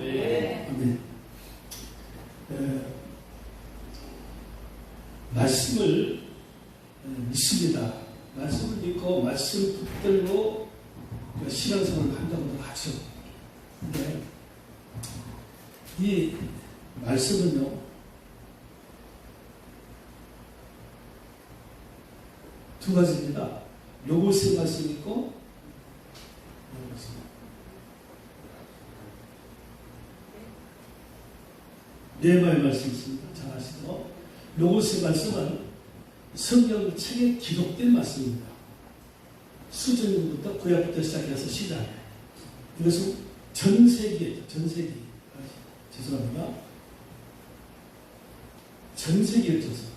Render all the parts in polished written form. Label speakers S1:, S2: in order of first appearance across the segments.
S1: 네.
S2: 아멘. 말씀을 믿습니다. 말씀을 믿고 말씀 붙들고 신앙생활을 한다고도 하죠. 근데 이 말씀은요, 두 가지입니다. 로고스의 말씀이 있고 네마의 말씀이 있습니다. 잘 아시죠? 로고스의 말씀은 성경책에 기록된 말씀입니다. 수전부터 구약부터 시작해서 시작해. 이것은 전 세계예요. 전 세계. 죄송합니다. 전 세계에 져서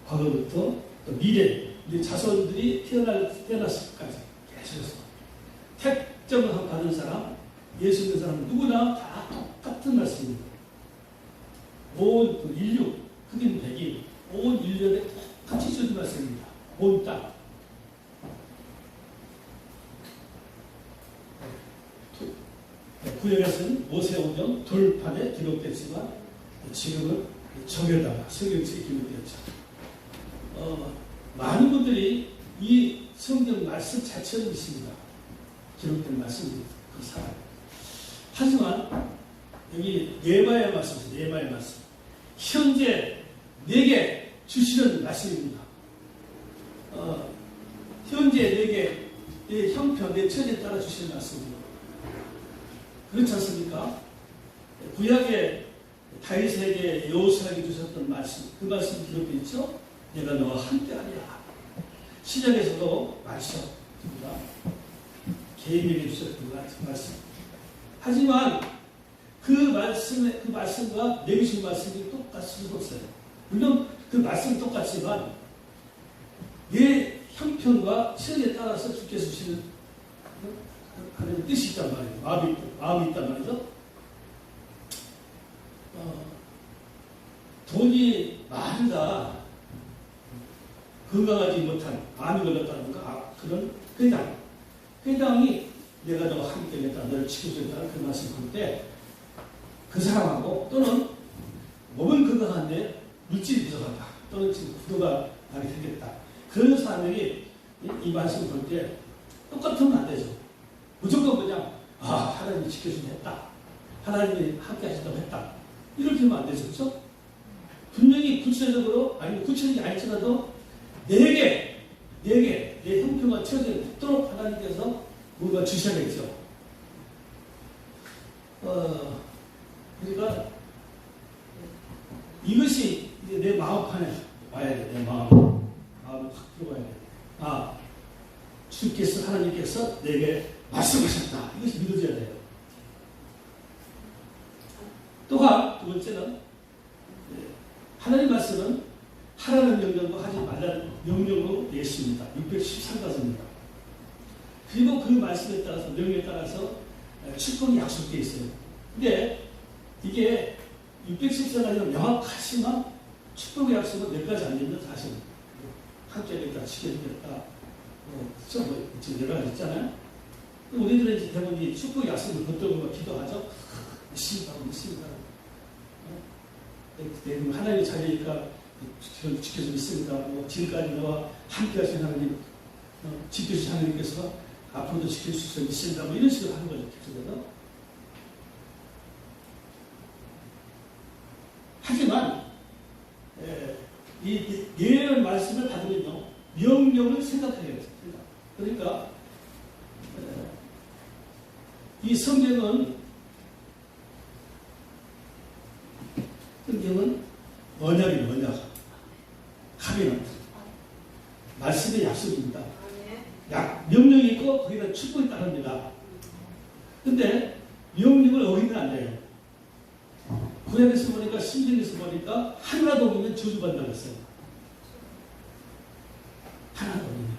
S2: 과거부터 또 미래, 우리 자손들이 태어났을 때까지 계속해서 택정을 받은 사람, 예수 믿는 사람 누구나 다 똑같은 말씀입니다. 온 인류, 흑인 백인, 온 인류에 똑같이 주는 말씀입니다. 온 땅. 구약에서는 모세오경 돌판에 기록됐지만 지금은 정에다가 성경책에 기록되었죠. 많은 분들이 이 성경 말씀 자체를 믿습니다. 기록된 말씀입니다. 그 사람. 하지만 여기 네마의 말씀, 네마의 말씀. 현재 내게 주시는 말씀입니다. 현재 내게 내 형편, 내 처지에 따라 주시는 말씀입니다. 그렇지 않습니까? 구약의 다윗에게 여호수아에게 주셨던 말씀, 그 말씀 기록되어 있죠? 내가 너와 함께하리라. 신약에서도 말씀입니다. 개인에게 주셨던 말씀. 하지만 그 말씀과 내게 주신 말씀이 똑같을 수가 없어요. 물론 그 말씀이 똑같지만 내 형편과 처지에 따라서 주께서 주시는 하나님의 뜻이 있단 말이에요. 마음이 있단 말이죠. 돈이 많으다, 건강하지 못한 암이 걸렸다든가 그런 회당이 내가 너와 함께하겠다, 너를 지켜주겠다는 그 말씀을 할 때 그 사람하고 또는 몸은 건강한데 물질이 부족하다, 또는 지금 부도가 나게 생겼다, 그런 사람들이 이 말씀을 볼 때 똑같으면 안 되죠. 무조건 그냥 하나님이 지켜주면 했다, 하나님이 함께 하신다고 했다, 이렇게 하면 안 되죠. 그렇죠? 분명히 구체적으로, 아니면 구체적이 아니더라도 내게 내 형편과 처지에 붙도록 하나님께서 뭔가 주셔야겠죠. 그러니까 이것이 내 마음판에 와야 돼. 내 마음을 확 들어와야 돼. 주께서, 하나님께서 내게 말씀하셨다. 이것이 믿어져야 돼요. 또한 두 번째는 하나님 말씀은 하라는 명령과 하지 말라는 명령으로 되어 있습니다. 613가지입니다. 그리고 그 말씀에 따라서, 명령에 따라서 축복이 약속되어 있어요. 근데 이게 613가지는 명확하지만 축복의 약속은 몇 가지 안 되는 사실. 함께 하겠다, 지켜주겠다, 지금 여러 가지 있잖아요. 우리들은 이제 대부분 축복의 약속을 붙들고 기도하죠. 믿습니다. 하나님의 자녀니까 지켜서 믿습니다. 지금까지 너와 함께 하신 하나님, 지켜주신 하나님께서 앞으로도 지켜주셔서 믿습니다. 이런 식으로 하는 거죠. 계속해서. 하지만 이 예언 말씀을 받으면요, 명령을 생각하게 됩니다. 그러니까 이 성경은 언약이에요. 언약. 카비넌트. 말씀의 약속입니다. 명령이 있고 거기다 축복이 따릅니다. 근데 명령을 어기면 안 돼요. 구약에서 보니까, 신명에서 보니까 하나도 어기면 저주받는다고 했어요. 하나도 어기면.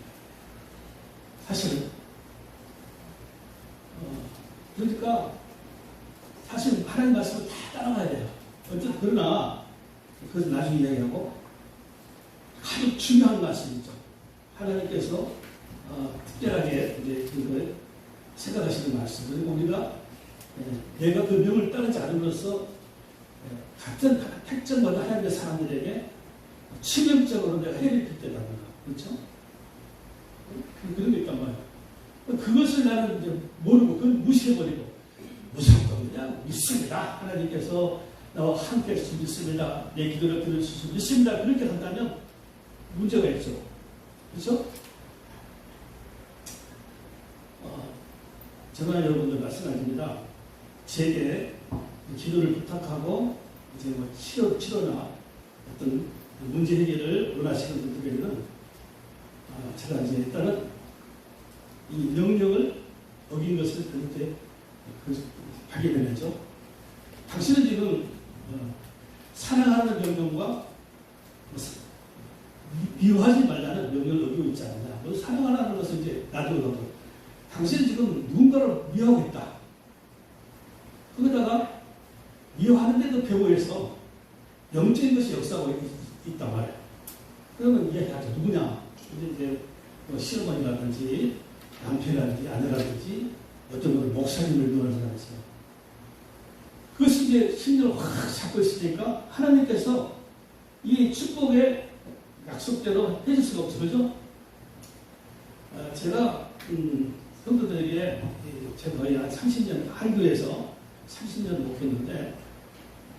S2: 사실은 그러니까 사실 하나님 말씀을 다 따라가야 돼요. 어쨌든 그러나 그것은 나중에 이야기하고, 아주 중요한 말씀이죠. 하나님께서 특별하게 이제 그걸 생각하시는 말씀. 그리고 우리가 내가 그 명을 따르지 않음으로써 같은 택정받은 하나님의 사람들에게 치명적으로 내가 해를 빗대다. 그렇죠? 그런 게 있단 말이에요. 그것을 나는 이제 모르고 그건 무시해버리고 무조건 그냥 믿습니다. 하나님께서 나와 함께 할 수 믿습니다. 내 기도를 들을 수 믿습니다. 그렇게 한다면 문제가 있죠. 그렇죠? 저는 여러분들 말씀드립니다. 제게 기도를 부탁하고 이제 뭐 치료나 어떤 문제 해결을 원하시는 분들에게는 제가 이제 일단은 이 명령을 어긴 것을 그렇게 발견해내죠. 당신은 지금 사랑하는 명령과 미워하지 말라는 명령을 어기고 있지 않느냐. 너 사랑하라는 것은 이제 놔두고 당신은 지금 누군가를 미워하고 있다. 거기다가 미워하는데도 배후에서 영적인 것이 역사하고 있단 말이에요. 그러면 이야기하죠. 누구냐? 이제 뭐 시어머니라든지 남편이라든지 아내라든지 어떤 분은 목사님을 미워하는 사람이 있어요. 그것이 이제 심리를 확 잡고 있으니까 하나님께서 이 축복의 약속대로 해줄 수가 없죠. 그죠? 제가 성도들에게 제가 거의 한 30년 한교에서 30년 목회했는데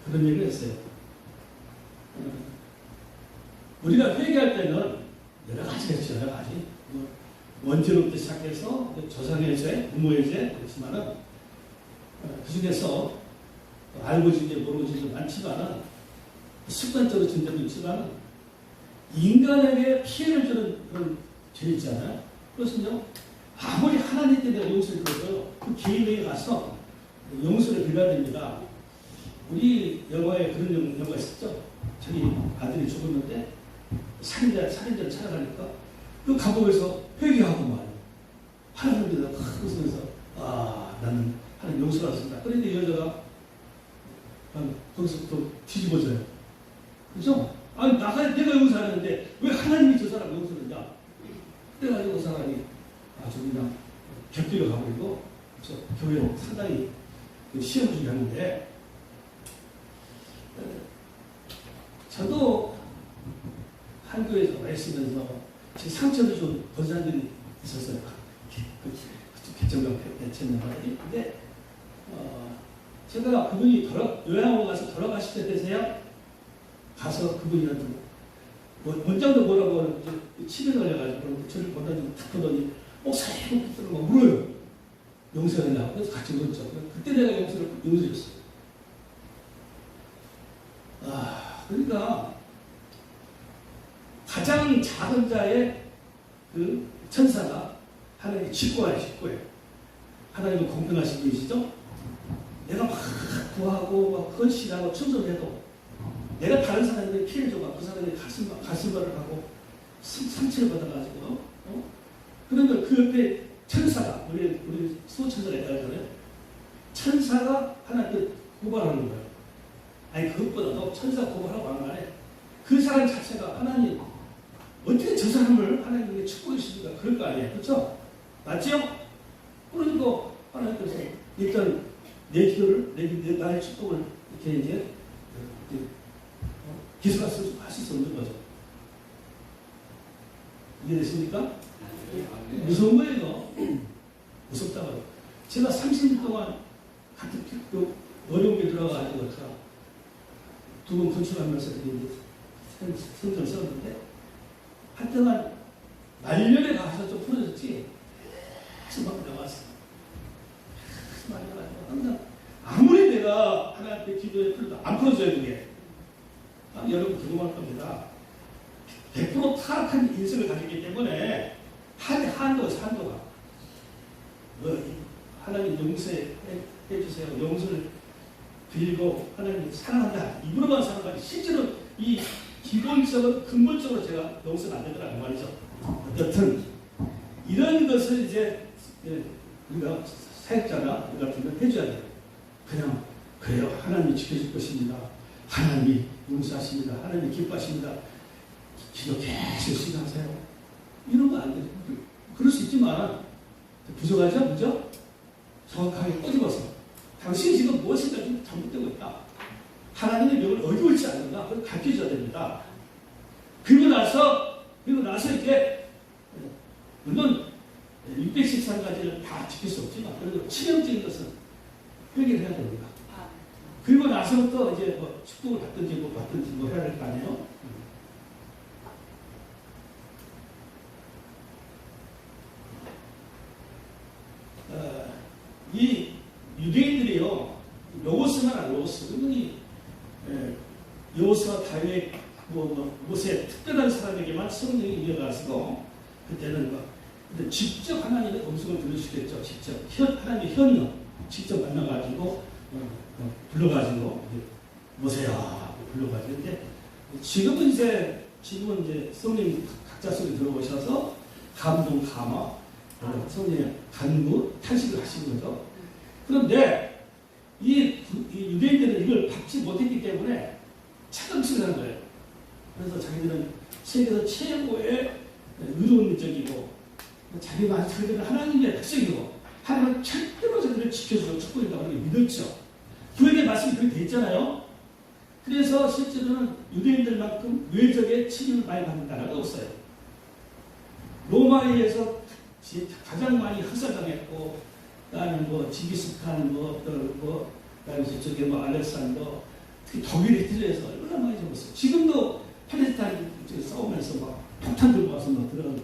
S2: 그런 얘기를 했어요. 우리가 회개할 때는 여러 가지가 있죠. 여러 가지. 원죄로부터 시작해서 조상의 죄, 부모의 죄 그렇지만은 그 중에서 알고 지게 모르고 지게 많지만은 습관적으로 진 적도 있지만은 인간에게 피해를 주는 그런 죄 있잖아요. 그것은요, 아무리 하나님께 내가 용서를 드려도 그 개인에게 가서 용서를 빌어야 됩니다. 우리 영화에 그런 영화가 있었죠. 자기 아들이 죽었는데 살인자를 찾아가니까 그 감옥에서 회개하고 말이에요. 하나님께서 웃으면서 나는 하나님 용서를 했습니다. 그런데 이 여자가 거기서 또 뒤집어져요. 그죠? 아니 내가 용서하는데 왜 하나님이 저 사람 용서했냐? 그래가지고 그 사람이 아주 그냥 곁들여 가버리고 저 교회로 상당히 시험 중에 하는데 저도 한교에서 와 있으면서 제 상처를 좀 벗어난 적이 있었어요. 개정령 대체년들이. 근데 제가 그분이 요양원 가서 돌아가실 때 되세요? 가서 그분이한테 원장도 뭐라고 치료를 해가지고 저를 보더니 탁 보더니 목사님 막 울어요. 용서해달라고. 그래서 같이 울었죠. 그때 내가 용서했어요. 그러니까 가장 작은 자의 그 천사가 하나님의 직구예요. 하나님은 공평하신 분이시죠? 내가 막 구하고 막 헌신하고 충성해도 내가 다른 사람에게 피해를 줘봐. 그 사람이 가슴발을 하고 상처를 받아가지고 그러면 그 옆에 천사가 우리 수호천사가 있다고 하잖아요. 천사가 하나님께 고발하는 거예요. 아니 그것보다도 천사 고발하고 안 가네. 그 사람 자체가 하나님 어떻게 저 사람을 하나님에게 축복해 주십니까? 그럴 거 아니에요. 그렇죠? 맞죠? 그러니까 하나님께서 일단 내 기도를 나의 축복을 이렇게 이제 기술할 수 없는 거죠. 이해되십니까? 무서운 거예요. 무섭다고요. 제가 30년 동안 같은 어려운 게 들어가가지고 두 번 건축하면서 성경을 썼는데 한동안 말년에 가서 좀 풀어졌지. 막 나왔어. 많이 나가지고 항상 아무리 내가 하나님께 기도에 풀어도 안 풀어져요 그게. 여러분 궁금할 겁니다. 100% 타락한 인생을 가지기 때문에 한도가 하나님 용서해 주세요. 용서를 빌고 하나님 사랑한다. 입으로만 사랑하지 실제로 이 기본적으로 근본적으로 제가 용서는 안 되더라는 말이죠. 어쨌든 이런 것을 이제 우리가 사역자나 우리 같은 걸 해줘야 돼요. 그냥 그래요. 하나님이 지켜줄 것입니다. 하나님이 용서하십니다. 하나님이 기뻐하십니다. 기도 계속 시간하세요. 이런 거 안 돼요. 그럴 수 있지만 부족하죠? 그죠? 정확하게 꼬집어서 당신이 지금 무엇인가 좀 잘못되고 있다. 하나님의 명을 어기울지 않는가? 그걸 가르쳐줘야 됩니다. 그리고 나서 이렇게 물론 613가지를 다 지킬 수 없지만 그래도 치명적인 것은 회개를 해야 됩니다. 그리고 나서부터 이제 뭐 축복을 받든지 뭐 해야 될 거 아니에요? 이 유대인들이요, 로고스, 그분이 여호수아, 다윗, 모세 특별한 사람에게만 성령이 임해가지고 그때는 근데 직접 하나님의 음성을 들으시겠죠. 직접 하나님의 현령 직접 만나가지고 불러가지고 모세야 불러가지고 근데 지금은 이제 성령이 각자 속에 들어오셔서 감동, 감화, 성령의 간구, 탄식을 하시는 거죠. 그런데 이 유대인들은 이걸 받지 못했기 때문에 착각식을 하는 거예요. 그래서 자기들은 세계에서 최고의 의로운적이고 자기가 하나님의 백성이고 하나님은 절대로 자기를 지켜주고 축복한다고 믿었죠. 교회의 말씀이 그렇게 돼 있잖아요. 그래서 실제로는 유대인들만큼 외적의 침입을 많이 받는 나라가 없어요. 로마에서 가장 많이 학살당했고, 그다음에 징기스칸, 그다음에 저쪽에 알렉산더, 특히 독일 히틀러에서 얼마나 많이 잡았어요. 지금도 팔레스타인 싸우면서 폭탄 들고 와서 들어가서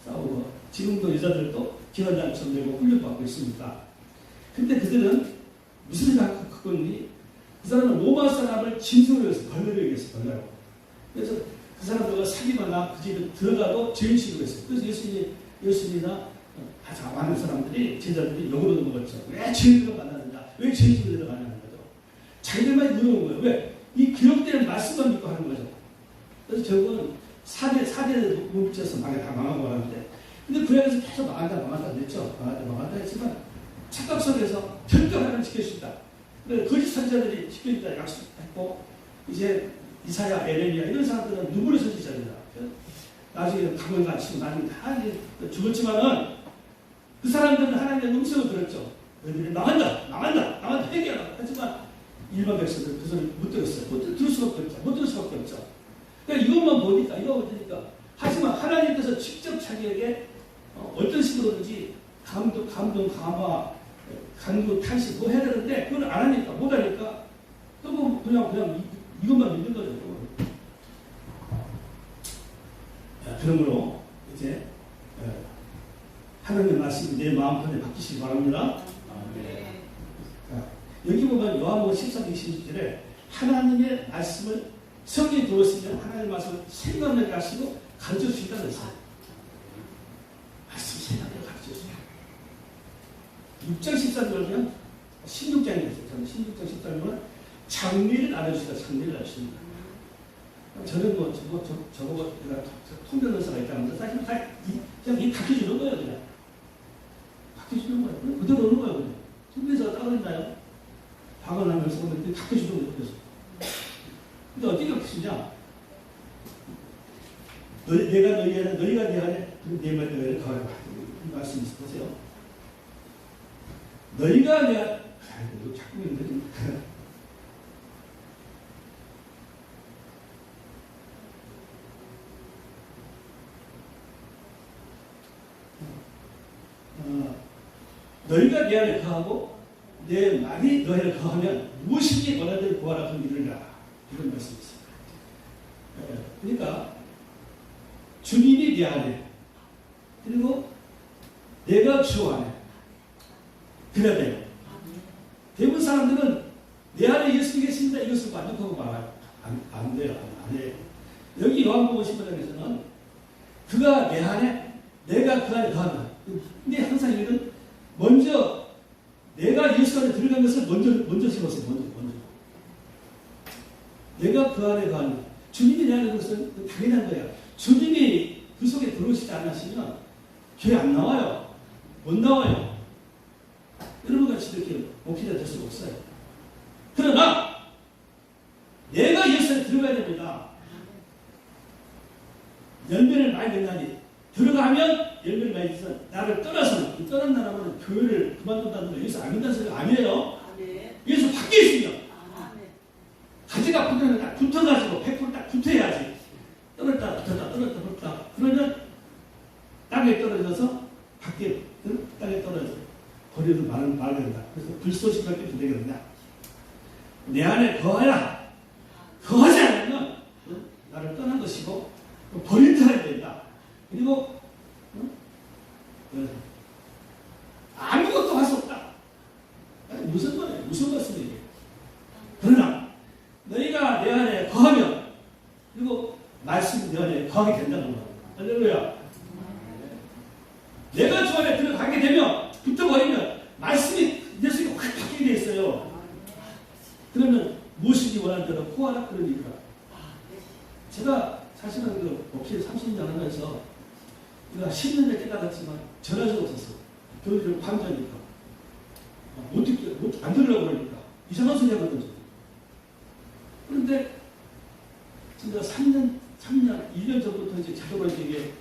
S2: 싸우고, 지금도 여자들도 기관장처럼 되고 훈련받고 있습니다. 근데 그들은 무슨 생각을 갖고 있니? 그 사람은 로마 사람을 진술을 해서 벌레를 얘기했어, 벌레로. 그래서 그 사람들과 사귀거나 그 집에 들어가도 죄인식으로 했어요. 그래서 예수님이나 아주 많은 사람들이, 제자들이 욕을 얻어먹었죠. 왜 죄인들을 만나느냐? 왜 죄인들을 들어가냐는 거죠. 자기들만 물어본 거예요. 왜? 이 기록되는 말씀만 믿고 하는 거죠. 그래서 결국은 4대 몸집에서 다 망하고 말았는데, 근데 그 안에서 계속 망한다 했죠. 망한다 했지만, 착각 속에서 절대 하나님을 지킬 수 있다. 거짓 선지자들이 지켜준다 약속했고, 이제 이사야, 에레미야 이런 사람들은 누구를 선지자입니다. 나중에 감을 갖추고 나중에 다 죽었지만은 그 사람들은 하나님의 음성을 들었죠. 너희들이 나간다, 회개하라. 하지만 일반 백성들은 그 소리 못 들었어요. 못 들을 수밖에 없죠. 그러니까 이것만 보니까. 하지만 하나님께서 직접 자기에게 어떤 식으로든지 감동, 감화, 간구, 탄식 뭐 해야 되는데 그걸 안 하니까, 못 하니까 또 그냥 이것만 믿는 거죠. 그러므로 이제 하나님의 말씀이 내 마음편에 바뀌시기 바랍니다. 네. 여기 보면 요한복음 13장 26절에 하나님의 말씀을 성경에 들어오시면 하나님의 말씀을 생각나게 하시고 가르쳐 주신다고 했어요. 말씀 생각나게 가르쳐 주세요. 6장 13절은 16장이 있어요. 16장 13절은 장미를 알려주시다. 장미를 알려주십니다. 저는 저보고 내가 통변 의사가 있다면서 사실 그냥 이 가르쳐주는 거예요. 그냥 가르쳐주는 거예요. 그대로 오는 거예요. 그냥 통변 따로 있나요? 박언하면서 가르쳐주는 거예요. 그래서 근데 어떻게 가르치냐? 내가 너희가 내 안에 내 말을 더하라. 이 말씀 보세요. 너희가 이거 자꾸 있는데 너희가 내 안에 거하고 내 말이 너희 안에 거하면 무엇이든지 원하는 구하라 그럼 이르리라. 이런 말씀이 있습니다. 그러니까 주님이 내 안에 그리고 내가 주 안에 그래야 돼요. 대부분 사람들은 내 안에 예수님이 계십니다. 이것을 만족하고 말아요. 안 돼요. 안 해요. 여기 요한복음 15장에서는 그가 내 안에 내가 그 안에 거한다. 근데 항상 이들은 먼저 내가 예수 안에 들어간 것을 먼저 세웠어요. 먼저. 내가 그 안에 거한다. 주님이 내 안에 것은 당연한 거예요. 주님이 그 속에 들어오시지 않으시면 교회 안 나와요. 못 나와요. 여러분 같이 이렇게 목회자 될 수가 없어요. 그러나 내가 예수 안에 들어가야 됩니다. 열매를 많이 맺나니 들어가면 열매를 많이 맺어서 나를 떠나서는 떠난 나라면 교회를 그만둔다는 거 여기서 안 믿는 소리가 아니에요. 불쏘시밖에 못 되겠느냐. 내 안에 거하라. 거하지 않으면 나를 떠난 것이고 버린 자가 된다. 그리고 아무것도 할 수 없다. 무슨 말이에요? 무슨 말씀이에요? 그러나 너희가 내 안에 거하면 그리고 말씀이 내 안에 거하게 된다는 거예요. 할렐루야. 내가 주 안에 들어가게 되면 붙어버리면 말씀이 내 속에 확 바뀌게 돼 있어요. 그러면 무엇이기 원하는 대로 구하라 그런 얘기가. 제가 사실은 그 목회 30년 하면서 내가 10년에 깨달았지만 전할 수가 없었어. 교회를 방자니까 안 들으려고 그러니까 이상한 소리 하거든요. 그런데 진짜 3년, 1년 전부터 이제 자동으로 이게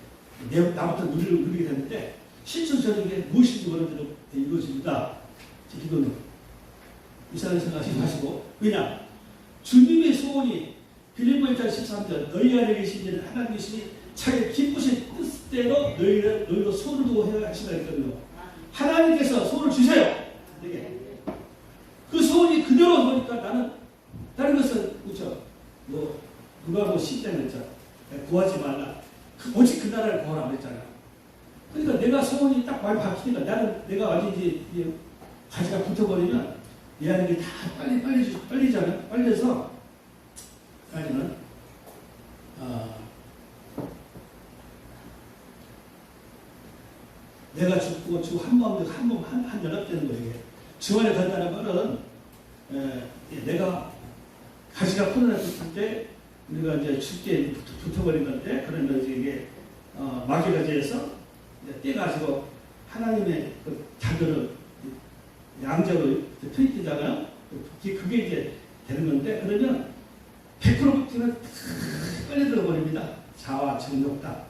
S2: 나부터 누리게 됐는데 실천 저는 게 무엇인지 원하는 대로 이루어집니다. 기도는 이상한 생각하시고 왜냐 주님의 소원이 빌립보 1장 13절 너희 안에 계신 이는 하나님 계시니 자기 기쁘신 뜻대로 너희로 소원을 두고 해야 하시라 했거든요. 하나님께서 소원을 주세요. 내게. 그 소원이 그대로 보니까 나는 다른 것은 그렇죠. 누가 10장 했잖아. 구하지 말라. 오직 그 나라를 구하라 그랬잖아. 그러니까 내가 소원이 딱 많이 바뀌니까 나는 내가 완전히 이제 가지가 붙어버리면 내 안에 다 빨리져서 아니면 내가 죽고 주 한 연합되는 거예요. 주 안에 간다는 말은 내가 가지가 풀어놨을 때 우리가 이제 죽게 붙어버린 건데 그러면 이제 이게 마귀가지에서 떼가지고 하나님의 그 자들을 양적을 트위트잖아요. 그게 이제 되는 건데 그러면 100% 붙으면 빨리 들어버립니다. 자와 정욕다.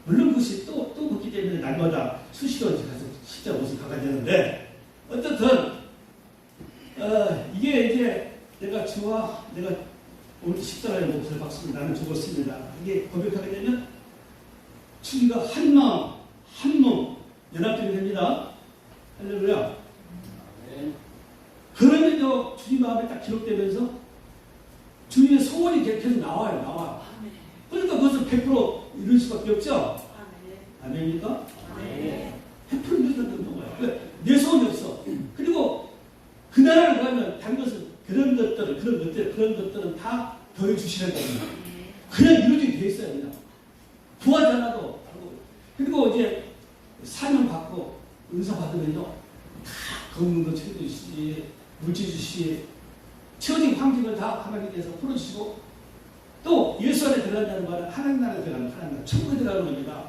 S2: 물론 그것이 또 붙기 때문에 날마다 수시로 가서 십자 옷을 가야 되는데 어쨌든 이게 이제 내가 오늘 십자가의 몫을 받습니다. 나는 죽었습니다. 이게 고백하게 되면 주님과 한 마음 연합되게 됩니다. 할렐루야. 그러면요 주님 마음에 딱 기록되면서 주님의 소원이 계속 나와요. 그러니까 그것을 100% 이룰 수밖에 없죠. 아멘입니까? 100% 이룰 수 거예요. 내 소원이 없어. 그리고 그 나라를 가면 다른 것은 그런 것들은 다 더해주시는 겁니다. 그냥 이루어지게 돼 있어요. 그냥. 구하지 않아도. 그리고 이제 사명 받고 은사 받으면요. 다 건강도 채워주시지, 물질 주시지, 처진 환경을 다 하나님께서 풀어주시고 또 예수 안에 들어간다는 말은 하나님 나라에 들어가는 하나님 나라, 천국에 들어가는 겁니다.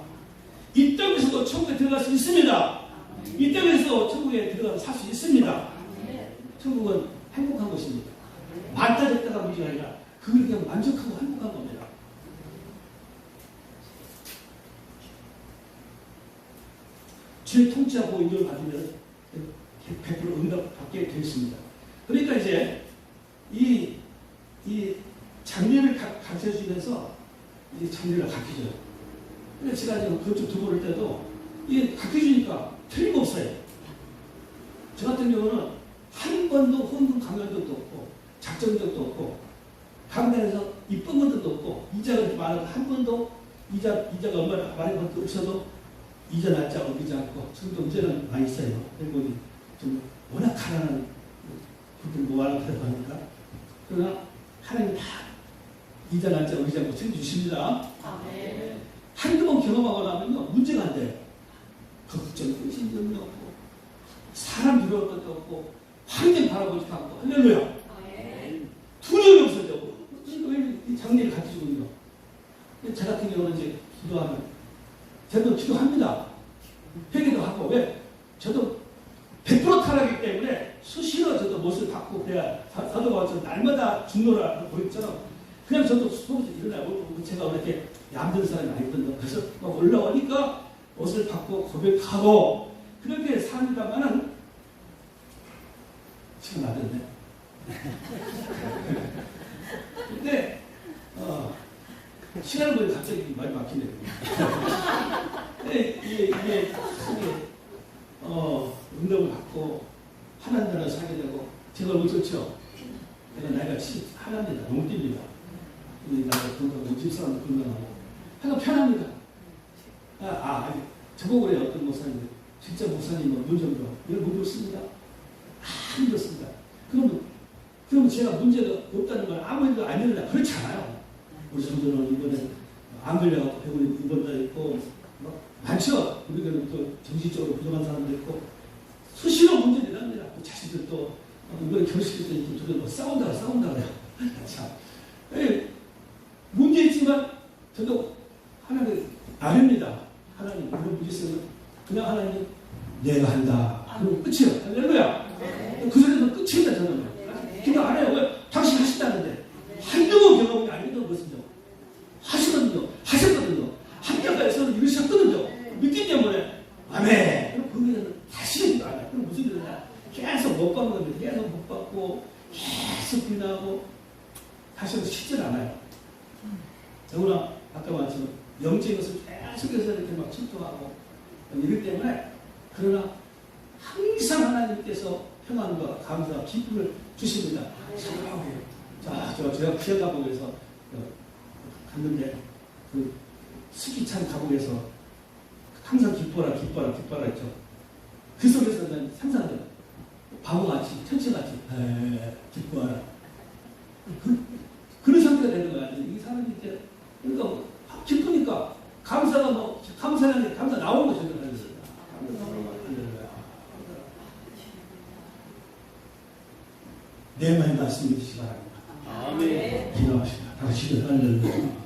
S2: 이 땅에서도 천국에 들어갈 수 있습니다. 이 땅에서 천국에 들어가서 살 수 있습니다. 천국은 행복한 것입니다. 많다 적다가 문제가 아니라 그걸 그냥 만족하고 행복한 겁니다. 주의 통치하고 인정을 받으면 100% 응답받게 되었습니다. 그러니까 이제 이 장례를 가르쳐주면서 이 장례가 가르쳐줘요. 근데 제가 지금 그쪽 두 볼 때도 이게 가르쳐주니까 틀림없어요. 저 같은 경우는 한 번도 헌금 강요한 적도 없고 작정한 적도 없고 강단에서 입번 것도 없고 이자가 많아도 한 번도 이자가 얼마나 많이 번 것도 없어도 이자 날짜 어기지 않고 지금도 문제는 많이 있어요. 그리고 좀 워낙 가난한 분들 모아놓고 하니까 그러나 하나님 다 이자 날짜 어기지 않고 챙겨주십니다. 한두 번 경험하고 나면요 문제가 안 돼요. 걱정도 신경도 없고 사람 두려울 것도 없고 환경 바라보지 않고 할렐루야. 두려움이 없어져. 왜 이 장례를 가르쳐주고 있는 거? 저 같은 경우는 이제 기도하면 저도 기도합니다. 회개도 하고 왜? 저도 100% 타락이기 때문에 수시로 저도 못을 받고 그래야 사도가 날마다 중노라 보였잖아. 그냥 저도 속에서 일어나고 제가 이렇게 얌전한 사람이 아니거든요. 그래서 막 올라오니까 옷을 받고 고백하고 그렇게 삽니다만은 지금 안 됐네. 근데 시간을 보니 갑자기 많이 막히네요. 이게 응답을 받고 하나님 나라 살게 내가 나이가 71입니다. 농띠입니다. 나이가 건강하고 집사람도 건강하고 하여간 편합니다. 저보고 그래 어떤 목사님 진짜 목사님은 문제도 이런 문제 없습니다. 문제 없습니다. 그러면 제가 문제가 없다는 걸 아무 일도 안 일어나 그렇지 않아요. 우리 성도는 이번에 안 걸려갖고 병원에 입원도 있고 많죠. 우리가 또 정신적으로 부족한 사람도 있고 수시로 문제들이 납니다. 자식들도 이번에 결혼시킬 때 둘이 싸운다 그래요. 참. 문제 있지만 저도 하나님 아닙니다. 하나님 이런 문제 있으면 그냥 하나님 내가 한다. 그럼 끝이에요. 할렐루야. 그 소리는 끝입니다. 저는. 기도 안 해요. 왜? 당신 하신다는데. 한두 번 경험이 아니거든요. 무슨요? 하셨거든요. 한평가에서는 이루셨거든요. 믿기 때문에. 아멘. 그럼 거기는 다시 기도 안 해요. 그럼 무슨 일이냐? 계속 못 받는 겁니다. 계속 못 받고, 계속 비난하고, 다시 쉽지 않아요. 더구나, 아까 말했지만, 영적인 것을 계속해서 이렇게 막 침투하고, 이렇기 때문에, 그러나, 항상 하나님께서 평안과 감사와 기쁨을 주십니다. 자, 제가 기억 감옥에서 갔는데, 그 스키 찬 감옥에서 항상 기뻐라 했죠. 그 속에서 난 상상돼요. 바보같이, 천치같이, 기뻐하라. 그런 상태가 되는 거야. 이 사람이 이제, 그러니까, 기쁘니까, 감사 나오는 거죠. 내 말에 말씀 믿으시기 바랍니다. 아멘. 기도하십니다. 다시 할렐루야.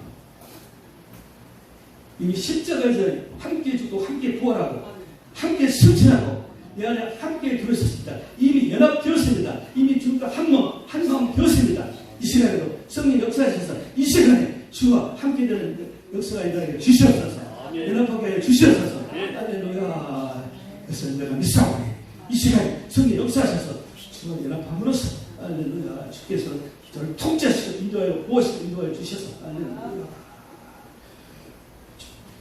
S2: 이미 십자가에서 함께 죽고 함께 부활하고 함께 승천하고 내 안에 함께 들어섰습니다. 이미 연합되었습니다. 이미 주님과 한 마음 되었습니다. 이 시간에도 성령 역사하셔서 이 시간에 주와 함께 되는 역사가 일어나게 주시옵소서. 연합하게 하여 주시옵소서. 할렐루야. 그래서 내가 믿사오니 이 시간에 성령 역사하셔서 주와 연합함으로써 할렐루야. 주께서 저를 통제하시고 인도하여 보호하시고 인도하여 주셔서 할렐루야.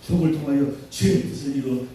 S2: 종을 통하여 주의 뜻을 이루어